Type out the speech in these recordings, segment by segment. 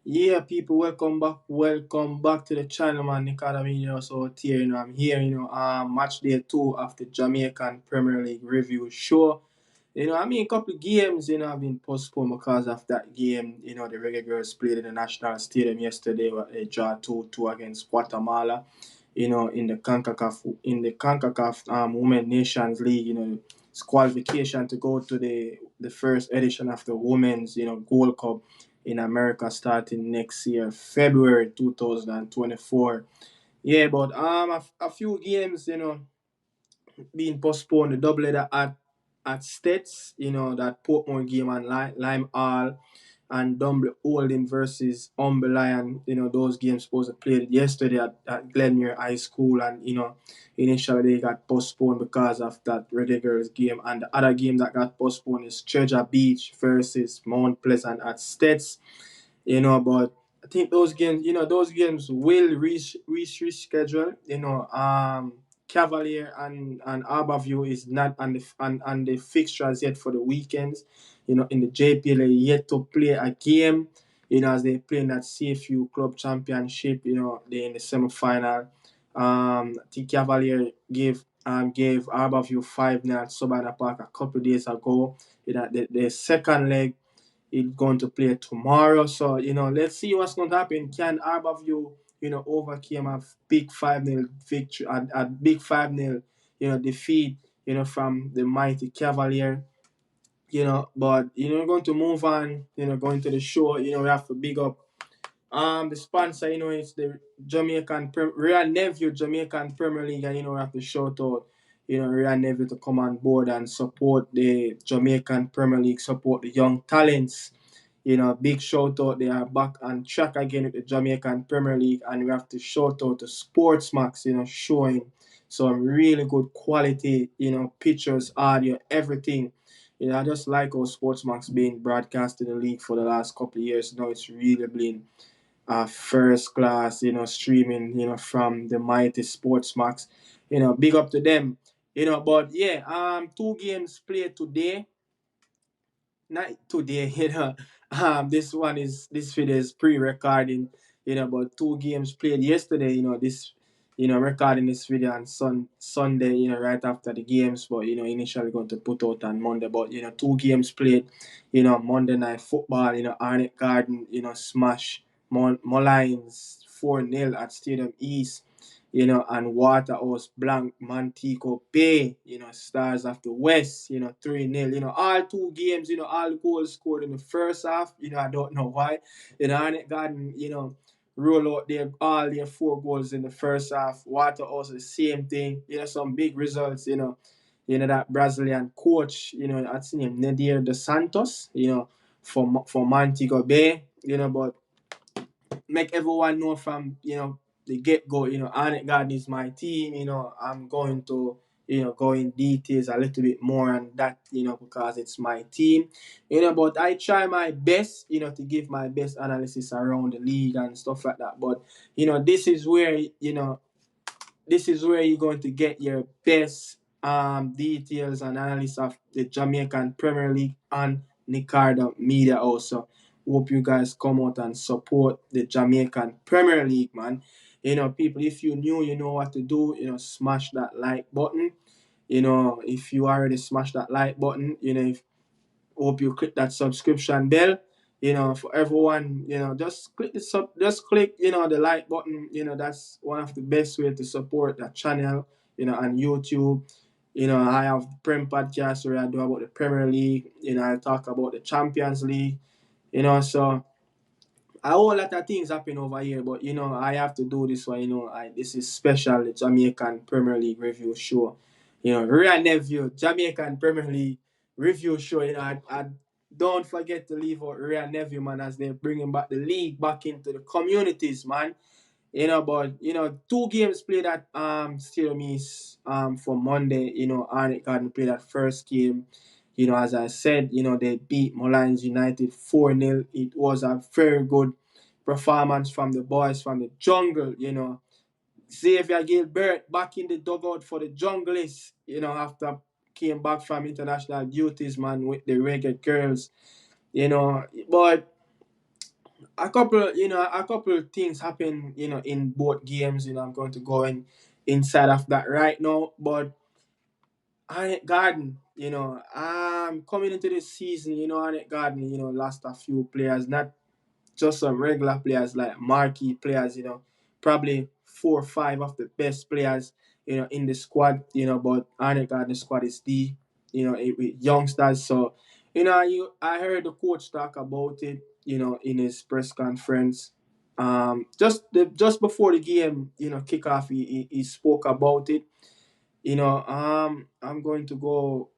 Yeah, people, welcome back. Welcome back to the channel, man. Nicardo Media House out here. I'm here, match day 2 of the Jamaican Premier League review show. A couple of games, have been postponed because of that game. The Reggae Girls played in the National Stadium yesterday, where they draw 2-2 against Guatemala. In the CONCACAF Women Nations League, it's qualification to go to the first edition of the Women's, Gold Cup in America starting next year, February 2024. Yeah, but a few games, being postponed. The double header at States, that Portmore game and Lime Hall and Dumble Holding versus Humble Lion, those games supposed to play yesterday at Glenmuir High School, and initially they got postponed because of that Reggae Girls game. And the other game that got postponed is Treasure Beach versus Mount Pleasant at States. But I think those games will reschedule. Cavalier and Arborview is not on the fixtures yet for the weekends. In the JPL, they yet to play a game. As they play in that CFU Club Championship. They in the semi-final. I think Cavalier gave Arborview 5-0 at Savannah Park a couple of days ago. The second leg is going to play tomorrow. So, let's see what's going to happen. Can Arborview, overcame a big 5-0 victory, a big 5-0, defeat, from the mighty Cavalier. But, going to move on, going to the show, we have to big up the sponsor, it's the Real Nephew Jamaican Premier League, and we have to shout out, Real Nephew to come on board and support the Jamaican Premier League, support the young talents. Big shout out. They are back on track again with the Jamaican Premier League, and we have to shout out to Sportsmax, showing some really good quality, pictures, audio, everything. I just like how Sportsmax being broadcast in the league for the last couple of years. Now it's really been first class, streaming, from the mighty Sportsmax. Big up to them. But yeah, two games played today. Not today, this video is pre-recording, but two games played yesterday, recording this video on Sunday, right after the games, but initially going to put out on Monday. But two games played, Monday night football, Arnett Garden, smash Mullines 4-0 at Stadium East, and Waterhouse Blank Mantico Bay, Stars of the West, 3-0. All two games, all goals scored in the first half. I don't know why. Arnett Garden, roll out all their 4 goals in the first half. Waterhouse, the same thing. Some big results, that Brazilian coach, I'd seen him, Nadir dos Santos, for Montego Bay, but make everyone know from the get go. Arnett Garden is my team. I'm going to go in details a little bit more on that. Because it's my team. But I try my best. To give my best analysis around the league and stuff like that. But this is where you're going to get your best details and analysis of the Jamaican Premier League and Nicardo Media House. So hope you guys come out and support the Jamaican Premier League, man. People, if you're new, you know what to do. Smash that like button. If you already smash that like button, hope you click that subscription bell. For everyone, just click the like button. That's one of the best way to support that channel. On YouTube. I have Prem podcast where I do about the Premier League. I talk about the Champions League. So a whole lot of things happen over here, but I have to do this one. This is special, the Jamaican Premier League review show. Real Nephew, Jamaican Premier League review show. I don't forget to leave out Real Nephew, man, as they're bringing back the league back into the communities, man. But two games played at Stadium East for Monday. Arnett Garden played that first game. As I said, they beat Mullines United 4-0. It was a very good performance from the boys from the jungle. Xavier Gilbert back in the dugout for the junglists. After came back from international duties, man, with the Reggae Girls. But a couple of things happen, in both games. I'm going to go inside of that right now, but Arnett Garden, coming into this season, Arnett Garden, lost a few players, not just some regular players, like marquee players, probably 4 or 5 of the best players, in the squad, but Arnett Garden squad is deep, with youngsters. So, I heard the coach talk about it, in his press conference. Just before the game, kickoff, he spoke about it. I'm going to go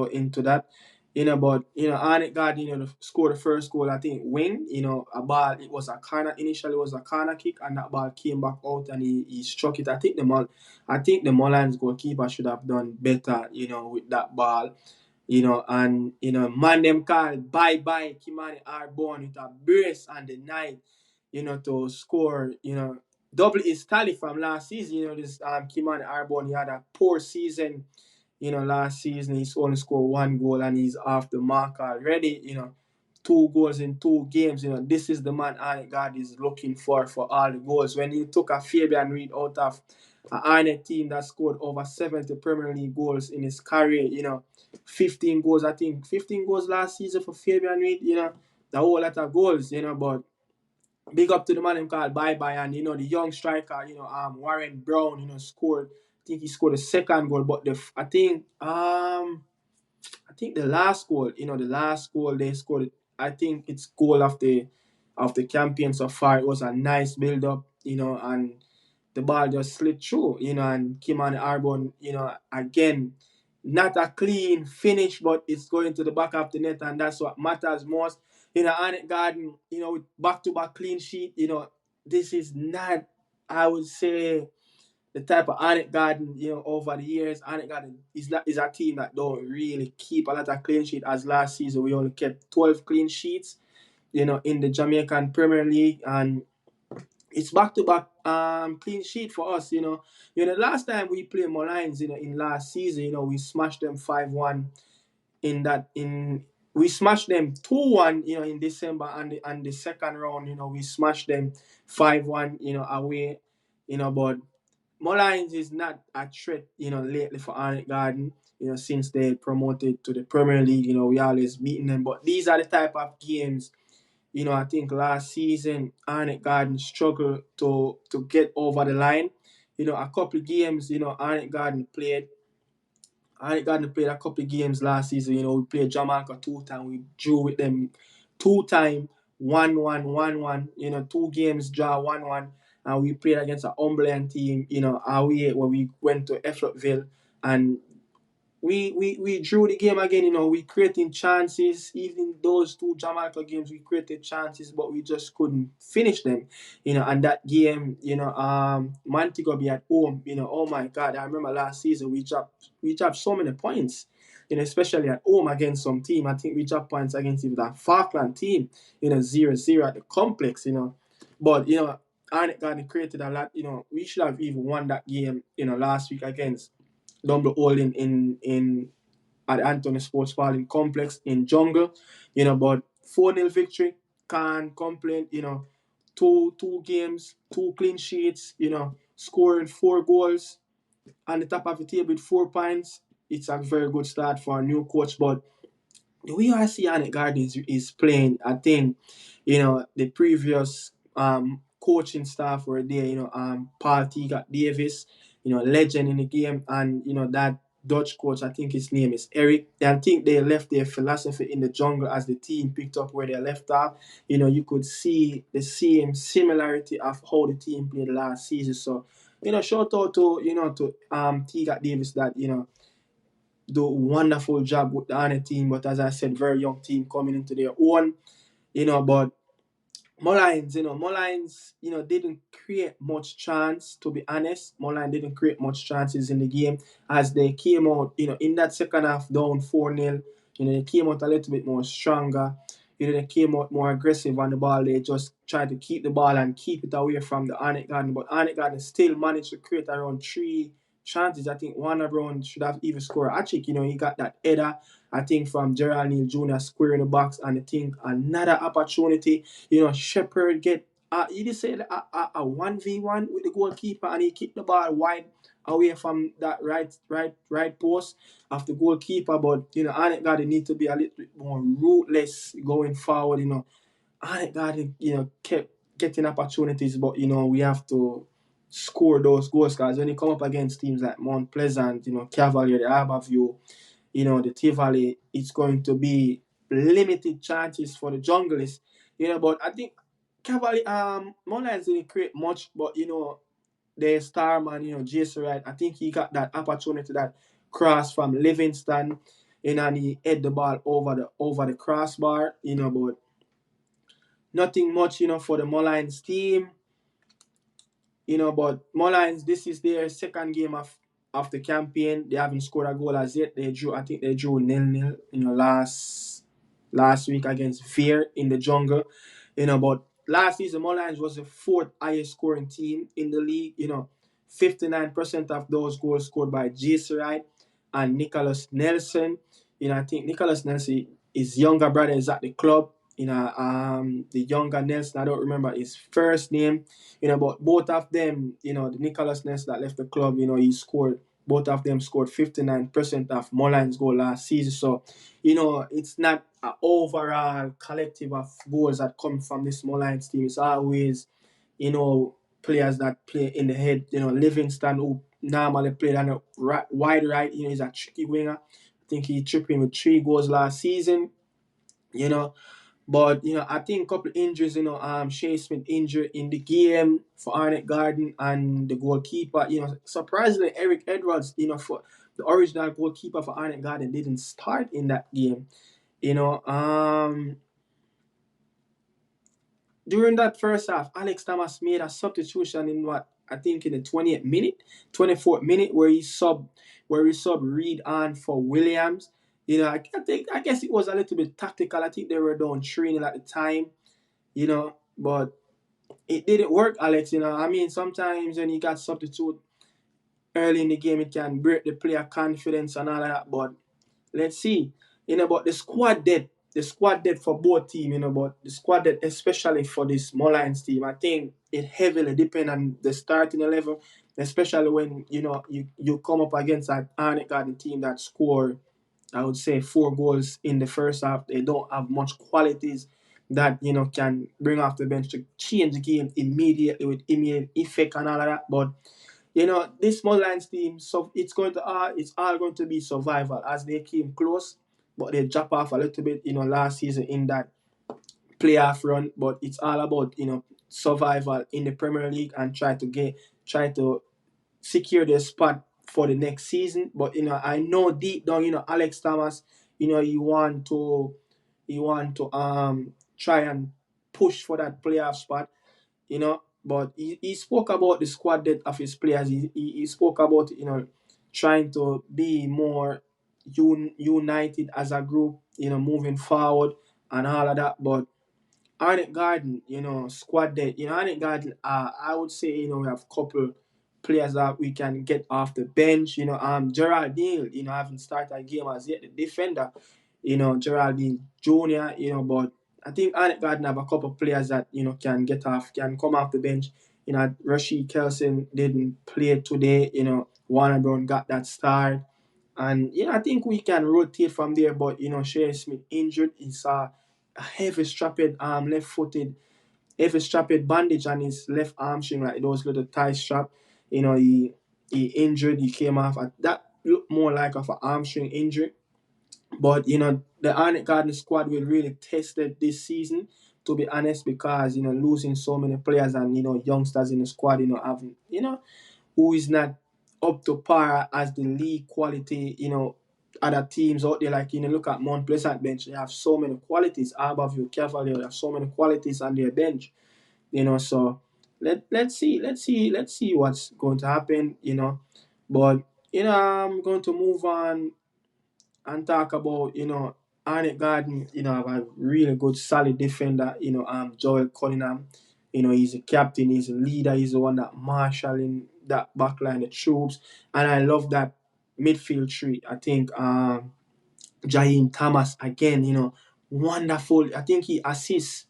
into that. But Arnett Gardner, scored the first goal. I think wing. A ball. It was a corner. Initially, it was a corner kick, and that ball came back out, and he struck it. I think the Mullins goalkeeper should have done better. With that ball. And man them call bye Kimani Arbounie with a brace on the night, to score, double his tally from last season. This Kimani Arbounie had a poor season, last season. He's only scored 1 goal and he's off the mark already, 2 goals in 2 games. This is the man Arnett God is looking for all the goals. When you took a Fabian Reid out of an Arnett team that scored over 70 Premier League goals in his career, 15 goals, I think 15 goals last season for Fabian Reid, the whole lot of goals, but big up to the man him called Bye and the young striker, Warren Brown, scored. I think he scored the second goal, but I think the last goal they scored, I think it's goal of the campaign so far. It was a nice build up, and the ball just slid through, and Kimani Arbon, again, not a clean finish, but it's going to the back of the net, and that's what matters most. Arnett Garden, with back-to-back clean sheet, this is not, I would say, the type of Arnett Garden, over the years. Arnett Garden is a team that don't really keep a lot of clean sheet. As last season, we only kept 12 clean sheets, in the Jamaican Premier League, and it's back to back clean sheet for us. The last time we played Molines, in last season, we smashed them 5-1 in we smashed them 2-1, in December, and the second round, we smashed them 5-1, away, but Molines is not a threat, lately for Arnett Garden, since they promoted to the Premier League, we always beating them. But these are the type of games, I think last season Arnett Garden struggled to get over the line. A couple of games, Arnett Garden played a couple of games last season. We played Jamaica 2 times. We drew with them 2 times, 1-1, 1-1. 2 games draw 1-1. And we played against a Humberland team, away, where we went to Effortville, and we drew the game again. We creating chances. Even those 2 Jamaica games, we created chances, but we just couldn't finish them. And that game, Montego Bay at home, oh my God, I remember last season we dropped so many points, especially at home against some team. I think we dropped points against even that Falkland team, 0-0 at the complex, But, Arnett Garden created a lot. We should have even won that game, last week against Dumble Holding in at Anthony Sports Park Complex in Jungle, but 4-0 victory, can't complain, two games, 2 clean sheets, scoring 4 goals on the top of the table with 4 points. It's a very good start for a new coach, but the way I see Arnett Garden is playing, I think, the previous coaching staff were there, Paul Teagat Davis, legend in the game, and that Dutch coach, I think his name is Eric. I think they left their philosophy in the jungle as the team picked up where they left off. You could see the same similarity of how the team played last season. So, shout out to Teagat Davis that, do a wonderful job with the Arnett team, but as I said, very young team coming into their own, but Mullins, didn't create much chance, to be honest. Mullins didn't create much chances in the game as they came out, in that second half down 4-0. They came out a little bit more stronger. They came out more aggressive on the ball. They just tried to keep the ball and keep it away from the Arnett Garden. But Arnett Garden still managed to create around chances. I think Warner Brown should have even scored a hat-trick. He got that header, I think, from Gerald Neal Jr. square in the box, and I think another opportunity. Shepherd get you just say a 1v1 with the goalkeeper, and he kicked the ball wide away from that right post of the goalkeeper. But Arnett got to need to be a little bit more ruthless going forward. Arnett got to kept getting opportunities, but we have to score those goals, guys. When you come up against teams like Mount Pleasant, Cavalier, the Arborview, the Tivoli, it's going to be limited chances for the junglers. But I think Cavalier, Mullins didn't create much, but their star man, Jason Wright, I think he got that opportunity, that cross from Livingston, and he hit the ball over the crossbar, but nothing much, for the Mullins team. But Mullins, this is their second game of the campaign. They haven't scored a goal as yet. I think they drew 0-0, last week against Veer in the jungle. But last season, Mullins was the fourth highest scoring team in the league. 59% of those goals scored by Jason Wright and Nicholas Nelson. I think Nicholas Nelson, his younger brother, is at the club. The younger Nelson, I don't remember his first name. But both of them, the Nicholas Nelson that left the club, both of them scored 59% of Mullins' goal last season. So, it's not an overall collective of goals that come from this Mullins team. It's always, players that play in the head. Livingston, who normally played on a wide right, he's a tricky winger. I think he tripped in with 3 goals last season. But I think a couple injuries. Shea Smith injured in the game for Arnett Garden, and the goalkeeper. Surprisingly, Eric Edwards. For the original goalkeeper for Arnett Garden, didn't start in that game. During that first half, Alex Thomas made a substitution in what I think in the 24th minute, where he sub Reed on for Williams. I guess it was a little bit tactical. I think they were down 3-0 at the time. But it didn't work, Alex. I mean, sometimes when you got substitute early in the game, it can break the player confidence and all of that. But let's see. But the squad depth for both teams, but the squad depth, especially for this Mullins team, I think it heavily depends on the starting 11, especially when, you come up against an Arnett Garden team that score, I would say, 4 goals in the first half. They don't have much qualities that, can bring off the bench to change the game immediately with immediate effect and all of that. But this Mullins team, so it's all going to be survival as they came close, but they drop off a little bit, last season in that playoff run. But it's all about, survival in the Premier League and try to secure the spot for the next season. But I know deep down, Alex Thomas, you want to try and push for that playoff spot. But he spoke about the squad depth of his players. He spoke about, trying to be more united as a group, moving forward and all of that. But Arnett Garden, squad depth, Arnett Garden, I would say, we have a couple players that we can get off the bench. Gerald Neal, haven't started a game as yet, the defender, Gerald Neal Jr., but I think Arnett Garden have a couple of players that, can come off the bench. Rashid Kelson didn't play today. Warner Brown got that start. And, I think we can rotate from there. But, Shea Smith injured. He saw a heavy strapped bandage on his left hamstring, like those little tie strap. He injured. He came off. That looked more like of an hamstring injury. But, the Arnett Garden squad will really test it this season, to be honest, because, losing so many players and, youngsters in the squad, having, who is not up to par as the league quality, other teams out there. Like, look at Mount Pleasant bench. They have so many qualities. Arbounie, Cavalier, they have so many qualities on their bench. So let's see what's going to happen. But, I'm going to move on and talk about, Arnett Garden, have a really good, solid defender, Joel Cunningham. He's a captain, he's a leader, he's the one that marshalling that backline, the troops, and I love that midfield three. I think Jaheim Thomas again, wonderful. I think he assists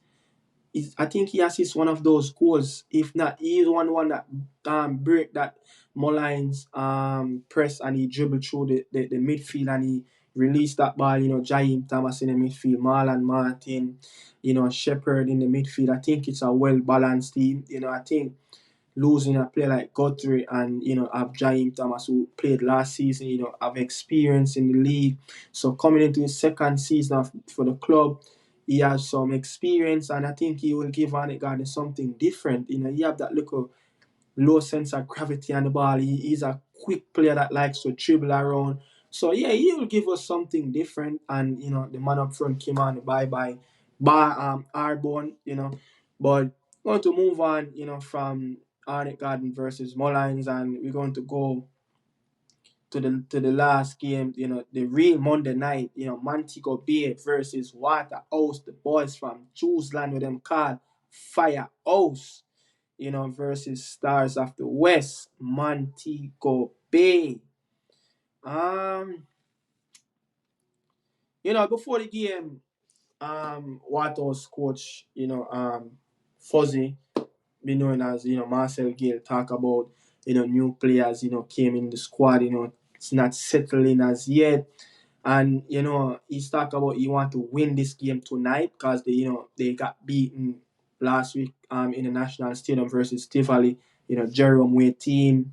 one of those goals. If not, he's one that break that Mullins press and he dribble through the midfield and he released that ball. Jaheim Thomas in the midfield, Marlon Martin, Shepherd in the midfield. I think it's a well balanced team. I think losing a player like Guthrie and have Jaheim Thomas who played last season, have experience in the league. So coming into his second season for the club, he has some experience and I think he will give Arnett Garden something different. He have that little low sense of gravity on the ball. He's a quick player that likes to dribble around. So yeah, he will give us something different. And the man up front came on bye Arbounie, But going to move on, from Arnett Garden versus Mullins, and we're going to go to the last game, the real Monday night, Montego Bay versus Waterhouse, the boys from Jews-land with them called Firehouse, versus Stars of the West, Montego Bay. Before the game, Waterhouse coach, Fuzzy, be known as Marcel Gill, talk about new players came in the squad, it's not settling as yet, and he's talk about he want to win this game tonight because they got beaten last week in the National Stadium versus Tivoli, Jerome Way team,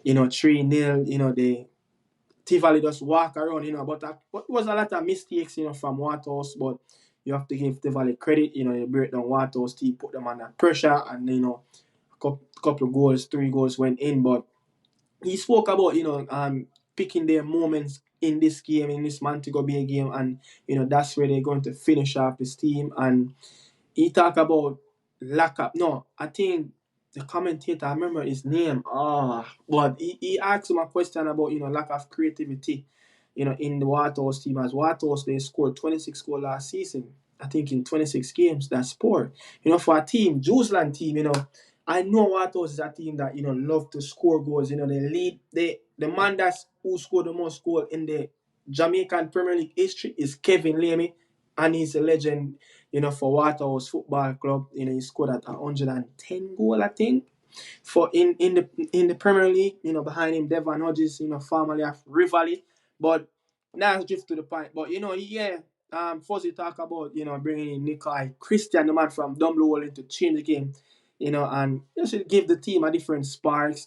3-0, they Tivoli just walk around, but it was a lot of mistakes, from Waterhouse, but you have to give Tivoli credit, you break down Waterhouse team, put them under pressure, and, couple of goals, 3 goals went in, but he spoke about, picking their moments in this game, in this Montego Bay game, and, that's where they're going to finish off this team, and he talked about lack of, no, I think the commentator, I remember his name, but he asked him a question about, lack of creativity, in the Waterhouse team. As Waterhouse, they scored 26 goals last season, I think in 26 games, that's poor. For a team, Jews-land team, I know Waterhouse is a team that, love to score goals, they lead, the man who scored the most goals in the Jamaican Premier League history is Kevin Lamy, and he's a legend, for Waterhouse Football Club. He scored at 110 goal, I think, for in the Premier League. Behind him, Devon Hodges, formerly of Rivali. But now drift to the point. But yeah, Fuzzy talk about bringing in Nikai Christian, the man from Dumbledore, to change the game. And just give the team a different sparks.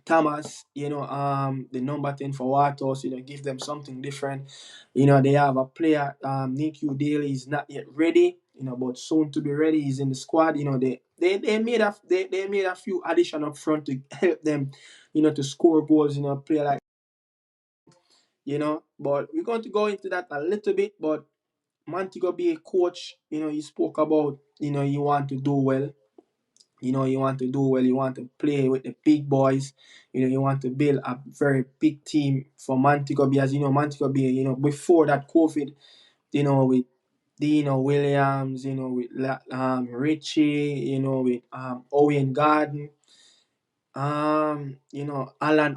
Thomas, the number 10 for Waterhouse, give them something different. They have a player, Nephew Daly is not yet ready, but soon to be ready. He's in the squad. They made a few additions up front to help them, to score goals, play like, but we're going to go into that a little bit. But Montego Bay coach, he spoke about, you want to do well. You want to do well, you want to play with the big boys, you want to build a very big team for Montego Bay. As Montego Bay, before that COVID, with Dino Williams, with Richie, with Owen Garden, Alan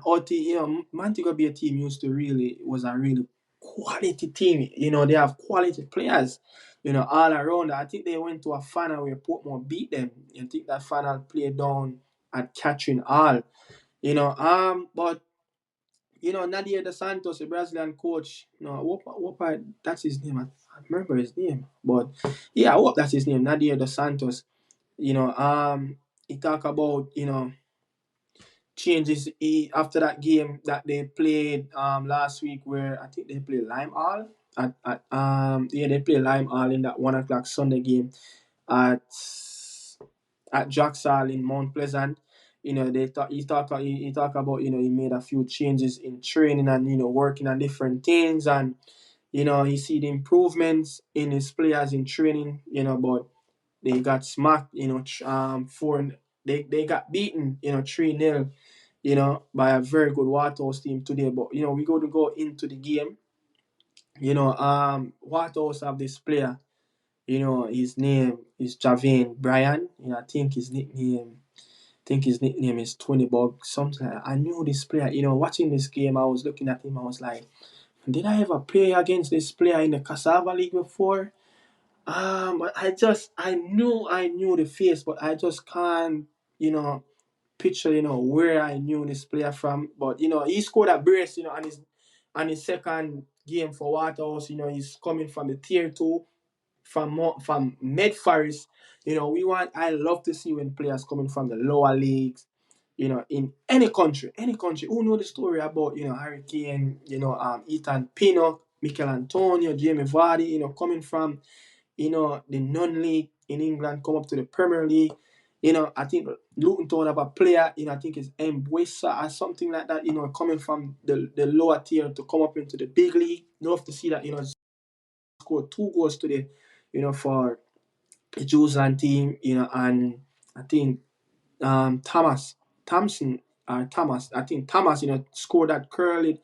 Otti, Montego Bay team was a really quality team. They have quality players, all around. I think they went to a final where Portmore beat them. I think that final played down at Catherine Hall. But Nadia dos Santos, the Brazilian coach, that's his name. I remember his name. But yeah, I hope that's his name, Nadia dos Santos. He talk about, changes after that game that they played last week, where I think they played Lime Hall they played Lime Hall in that 1 o'clock Sunday game at Jacksal in Mount Pleasant. He talk about he made a few changes in training and working on different things, and he see the improvements in his players in training, but they got smacked, they got beaten, 3-0, by a very good Waterhouse team today. But we going to go into the game. Waterhouse have this player. His name is Byran. I think his nickname. think his nickname is 20 Bug, something like that. I knew this player, watching this game, I was looking at him, I was like, did I ever play against this player in the Cassava League before? But I knew the face, but I just can't, you know, picture, where I knew this player from. But he scored a brace, on his second game for Waterhouse. He's coming from the tier 2 from Med Forest. I love to see when players coming from the lower leagues. In any country, who know the story about Hurricane, Ethan Pinnock, Michael Antonio, Jamie Vardy, coming from the non-league in England, come up to the Premier League. I think Luton Town have a player, I think it's Mbwesa or something like that, coming from the lower tier to come up into the big league. Love to see that, scored 2 goals today, for the Jews team, and I think Thomas Thompson Thomas, I think Thomas, scored that curly,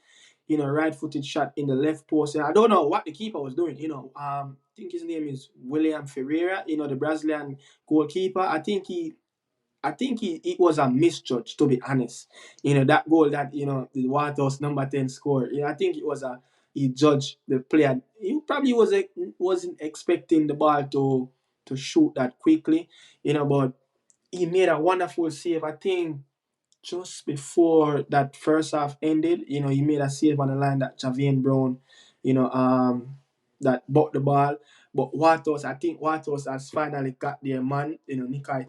right-footed shot in the left post. And I don't know what the keeper was doing. I think his name is William Ferreira. The Brazilian goalkeeper. I think it was a misjudge, to be honest. That goal that the Waterhouse number 10 scored. I think it was he judged the player. He probably wasn't expecting the ball to shoot that quickly. But he made a wonderful save. I think just before that first half ended, he made a save on the line that Javian Brown, that bought the ball. But I think Watos has finally got their man, Nikai,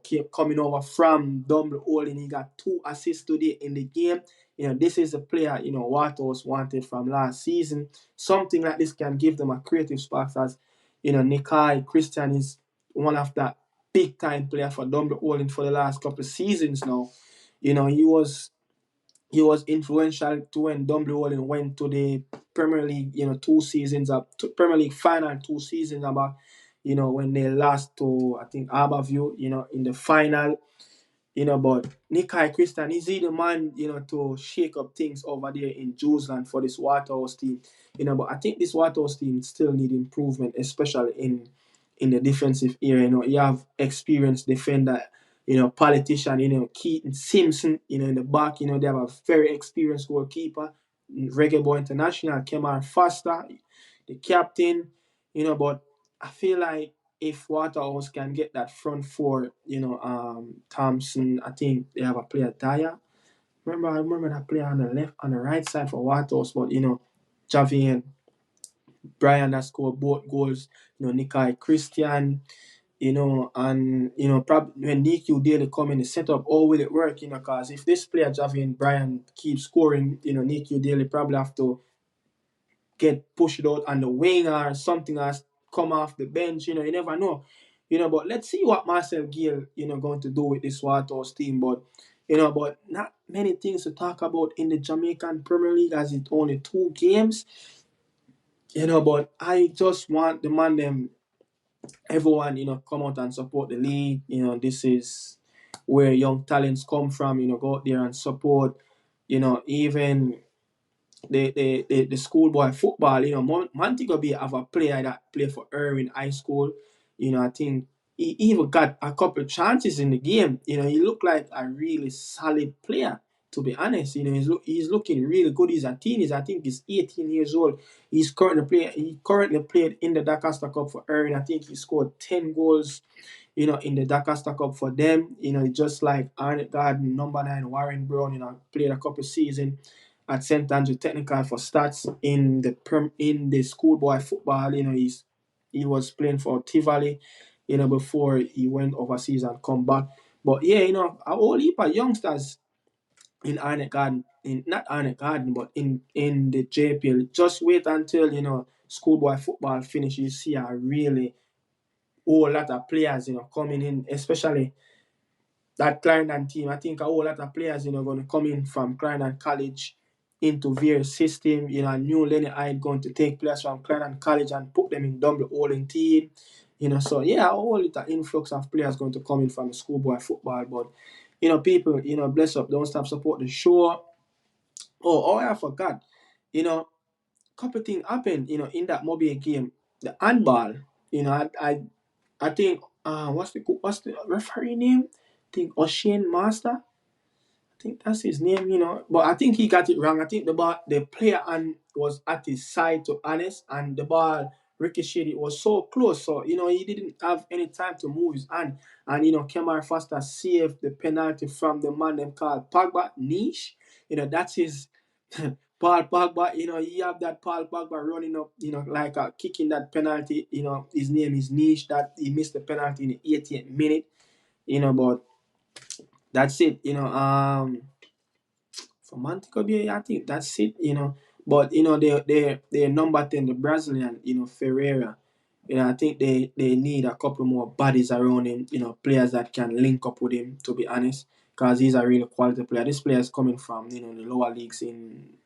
kept coming over from Dumble Hole, and he got 2 assists today in the game. This is a player, Watos wanted from last season. Something like this can give them a creative spark, as, Nikai Christian is one of the big time player for Dumble Hole for the last couple of seasons now. He was influential to when Dublin went to the Premier League, 2 seasons up, to Premier League final 2 seasons about, when they lost to, I think, Arbourview, in the final. But Nikai Christian, is he the man, to shake up things over there in Jerusalem for this Waterhouse team? But I think this Waterhouse team still need improvement, especially in the defensive area. You have experienced defender, politician, Keaton Simpson, in the back. They have a very experienced goalkeeper, Reggae Boy International, Kemar Foster, the captain, but I feel like if Waterhouse can get that front four, Thompson, I think they have a player, Dyer. I remember that player on the right side for Waterhouse, but Javian, Byran that scored both goals, Nikai Christian, and probably when DQ Daly come in the setup, all will it work, because if this player Javian Byran keeps scoring, DQ Daly probably have to get pushed out on the wing or something has come off the bench. You never know. But let's see what Marcel Gill, going to do with this Waterhouse team. But not many things to talk about in the Jamaican Premier League, as it's only 2 games. But I just want the man them, everyone, come out and support the league. This is where young talents come from. Go out there and support. Even the schoolboy football, Montego Bay have a player that play for Irving High School. I think he even got a couple of chances in the game. He looked like a really solid player, to be honest. He's looking really good. He's a teenager. I think he's 18 years old. He currently played in the Dacaster Cup for Irving. I think he scored 10 goals, in the Dacaster Cup for them. Just like Arnett Garden, number 9, Warren Brown, played a couple of seasons at St. Andrew Technical for Stats in the schoolboy football. He was playing for Tivoli, before he went overseas and come back. But yeah, a whole heap of youngsters in Arnett Garden, not Arnett Garden, but in the JPL. Just wait until schoolboy football finishes. You see a really whole lot of players coming in, especially that Clarendon team. I think a whole lot of players going to come in from Clarendon College into various system. New Lenny Hyde going to take players from Clarendon College and put them in Dumble Hole team. So yeah, a whole little influx of players going to come in from the schoolboy football. But people, bless up, don't stop support the show. I forgot. Couple things happened, in that mobile game. The handball, I think what's the referee name? think O'Shane Master. I think that's his name, But I think he got it wrong. I think the player was at his side, to honest, and the ball ricocheted. It was so close, so he didn't have any time to move his hand. And Kemar Foster saved the penalty from the man them called Pogba Niche. That's his Paul Pogba. He have that Paul Pogba running up, like kicking that penalty. His name is Niche. That he missed the penalty in the 80th minute. But that's it. For Montego Bay, I think that's it. But they number 10, the Brazilian, Ferreira. I think they need a couple more bodies around him. Players that can link up with him. To be honest, because he's a real quality player. This player is coming from the lower leagues in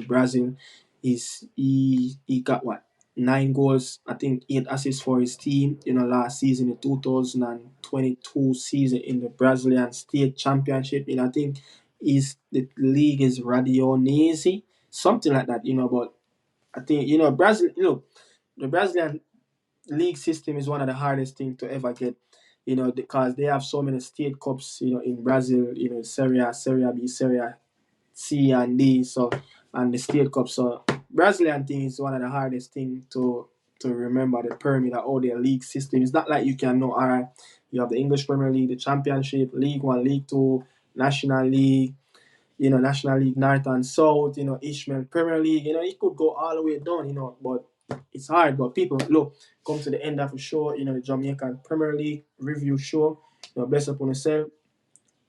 Brazil. He got what, 9 goals, I think 8 assists for his team. Last season, the 2022 season in the Brazilian State Championship. I think the league is Radionese, something like that. But I think Brazil. The Brazilian league system is one of the hardest things to ever get. Because they have so many state cups. In Brazil. Seria A, Seria B, Seria C and D. So and the state cup. So Brazilian thing is one of the hardest thing to remember, the pyramid of all their league system. It's not like you can know, all right, you have the English Premier League, the Championship, League 1, League 2, National League, National League North and South, Ishmael Premier League, it could go all the way down, but it's hard. But people, look, come to the end of the show, the Jamaican Premier League review show, bless upon yourself,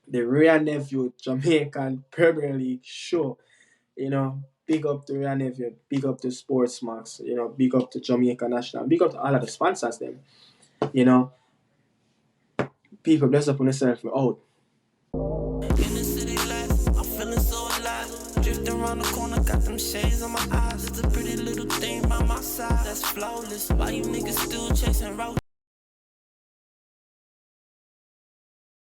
the Ray Nephew Jamaican Premier League show, big up to Ray Nephew, big up to Sportsmax, big up to Jamaica National, big up to all of the sponsors them, people, bless upon yourself, we're out. Around the corner, got them shades on my eyes. It's a pretty little thing by my side that's flawless. Why you niggas still chasing roaches?